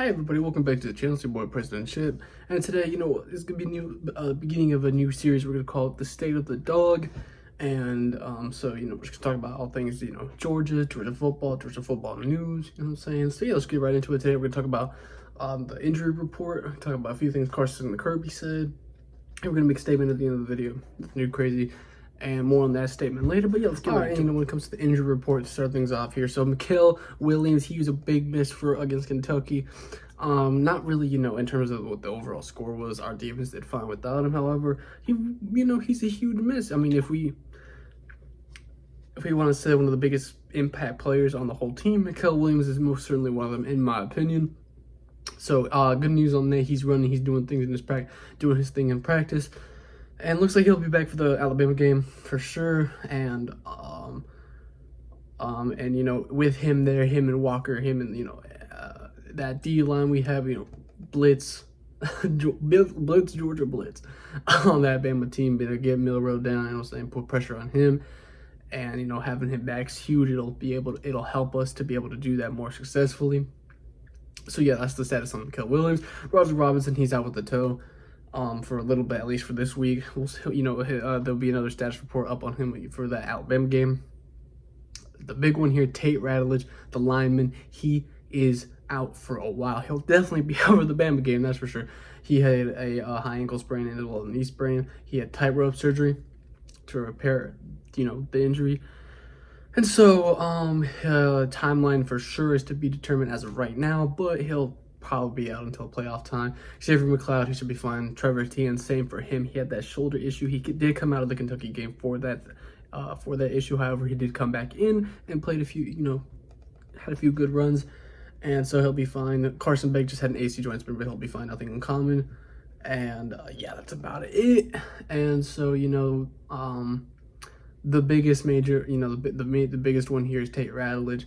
Hi everybody, welcome back to the channel. It's your boy President Chip, and today, it's gonna be new beginning of a new series. We're gonna call it the State of the Dog, and we're just gonna talk about all things, Georgia football news. You know what I'm saying? So yeah, let's get right into it. Today we're gonna talk about the injury report, talk about a few things Carson and Kirby said, and we're gonna make a statement at the end of the video. New crazy. And more on that statement later. But yeah, let's get right into it. When it comes to the injury report, to start things off here. So Mikael Williams, he was a big miss against Kentucky. Not really, in terms of what the overall score was. Our defense did fine without him. However, he's a huge miss. I mean, if we want to say one of the biggest impact players on the whole team, Mikael Williams is most certainly one of them, in my opinion. So good news on that. He's running. He's doing things in his doing his thing in practice. And looks like he'll be back for the Alabama game for sure. And with him there, him and Walker, that D line we have, blitz, Georgia blitz on that Bama team. Get Milrow down, put pressure on him, and having him back's huge. It'll help us to be able to do that more successfully. So yeah, that's the status on Mikael Williams. Roger Robinson, he's out with the toe. For a little bit, at least for this week. There'll be another status report up on him for that Alabama game. The big one here, Tate Ratledge, the lineman, he is out for a while. He'll definitely be out for the Bama game, that's for sure. He had a high ankle sprain and as well as a knee sprain. He had tightrope surgery to repair, the injury. And so, timeline for sure is to be determined as of right now, but he'll probably be out until playoff time. Xavier McLeod, he should be fine. Trevor Etienne, same for him. He had that shoulder issue. He did come out of the Kentucky game for that issue. However, he did come back in and played a few, had a few good runs, and so he'll be fine. Carson Beck just had an AC joint sprain, but he'll be fine. Nothing uncommon. And yeah, that's about it. And so the biggest major, the biggest one here is Tate Ratledge.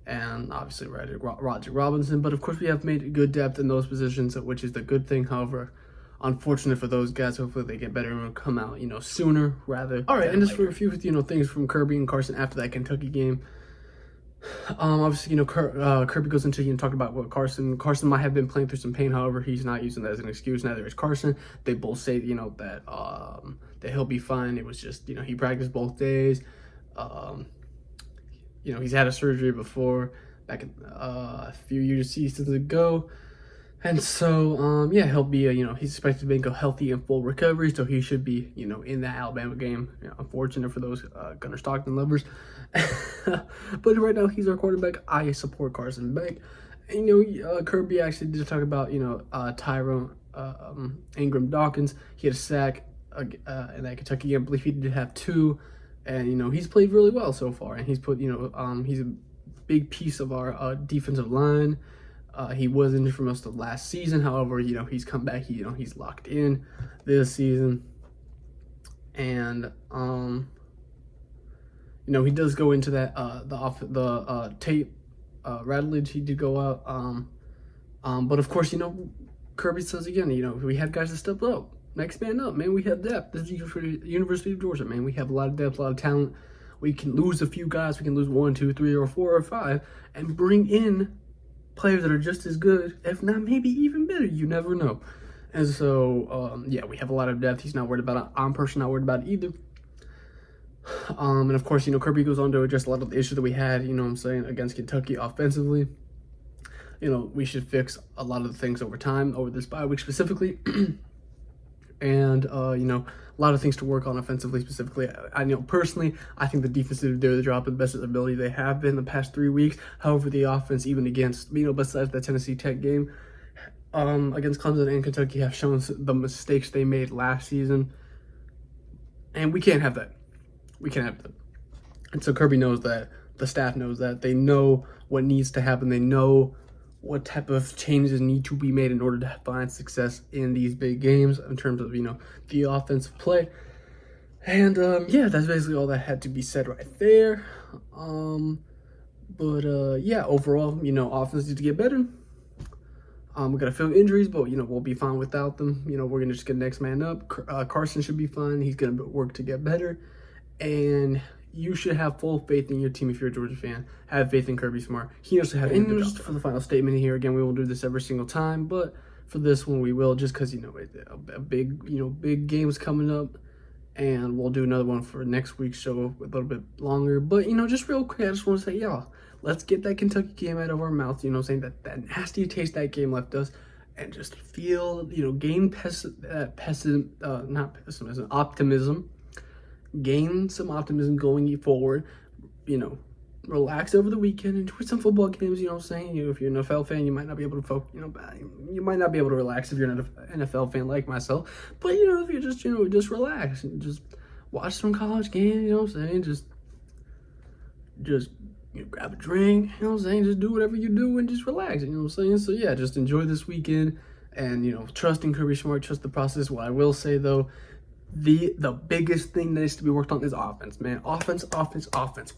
And obviously Roger Robinson, but of course we have made good depth in those positions, which is the good thing. However, unfortunate for those guys. Hopefully they get better and come out, sooner rather. All right, and just for a few, things from Kirby and Carson after that Kentucky game. Obviously, Kirby goes into talking about what Carson might have been playing through some pain. However, he's not using that as an excuse. Neither is Carson. They both say that he'll be fine. It was just he practiced both days. He's had a surgery before back a few seasons ago. And so, he'll be, he's expected to make a healthy and full recovery. So he should be, in that Alabama game. Unfortunate for those Gunnar Stockton lovers. But right now, he's our quarterback. I support Carson Beck. And, Kirby actually did talk about, Tyrone Ingram Dawkins. He had a sack in that Kentucky game. I believe he did have 2. And, he's played really well so far. And he's put, he's a big piece of our defensive line. He was injured for most of last season. However, he's come back. He's locked in this season. And, he does go into that, Tate Ratledge. He did go out. But, of course, Kirby says again, we had guys that stepped up. Next man up, man. We have depth. This is University of Georgia, man. We have a lot of depth, a lot of talent. We can lose a few guys. We can lose 1, 2, 3, or 4, or 5, and bring in players that are just as good, if not maybe even better. You never know. And so, yeah, we have a lot of depth. He's not worried about it. I'm personally not worried about it either. And of course, Kirby goes on to address a lot of the issues that we had, against Kentucky offensively. We should fix a lot of the things over time, over this bye week specifically. And, a lot of things to work on offensively specifically. I know personally, I think the defense did their job to the best of their ability. They have been the past 3 weeks. However, the offense, even against, besides that Tennessee Tech game, against Clemson and Kentucky, have shown the mistakes they made last season. And we can't have that. We can't have that. And so Kirby knows that. The staff knows that. They know what needs to happen. They know what type of changes need to be made in order to find success in these big games in terms of, the offensive play. And, yeah, that's basically all that had to be said right there. Yeah, overall, offense needs to get better. We got a few injuries, but, we'll be fine without them. We're going to just get next man up. Carson should be fine. He's going to work to get better. And you should have full faith in your team if you're a Georgia fan. Have faith in Kirby Smart. He knows how to do the job. For the final statement here, again, we won't do this every single time, but for this one we will, just because, a big game's coming up, and we'll do another one for next week's show a little bit longer. But, just real quick, I just want to say, y'all, let's get that Kentucky game out of our mouth, saying that nasty taste that game left us, and just feel, gain optimism, gain some optimism going forward, relax over the weekend, enjoy some football games, if you're an NFL fan, you might not be able to focus, you might not be able to relax if you're an NFL fan like myself, but, if you're just relax and just watch some college games, just grab a drink, just do whatever you do and just relax, so yeah, just enjoy this weekend, and, trust in Kirby Smart, trust the process. What I will say, though, the biggest thing that needs to be worked on is offense, man. Offense.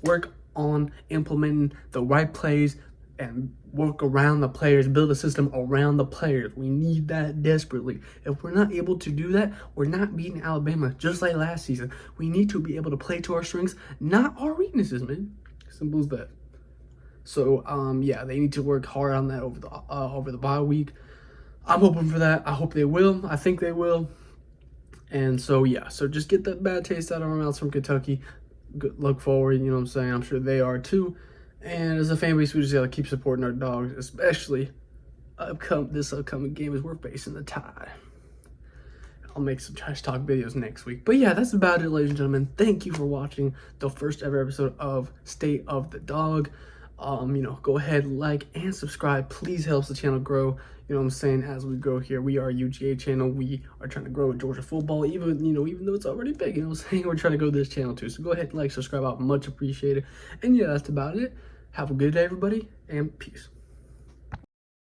Work on implementing the right plays and work around the players, build a system around the players. We need that desperately. If we're not able to do that, we're not beating Alabama just like last season. We need to be able to play to our strengths, not our weaknesses, man. Simple as that. So, yeah, they need to work hard on that over the bye week. I'm hoping for that. I hope they will. I think they will. And so, yeah, so just get that bad taste out of our mouths from Kentucky. Look forward, I'm sure they are too. And as a fan base, we just got to keep supporting our dogs, especially this upcoming game as we're facing the Tide. I'll make some trash talk videos next week. But yeah, that's about it, ladies and gentlemen. Thank you for watching the first ever episode of State of the Dog. Go ahead, like and subscribe. Please help the channel grow. As we grow here, we are a UGA channel. We are trying to grow Georgia football, even though it's already big. We're trying to grow this channel too. So go ahead and like, subscribe out, much appreciated. And yeah, that's about it. Have a good day, everybody, and peace.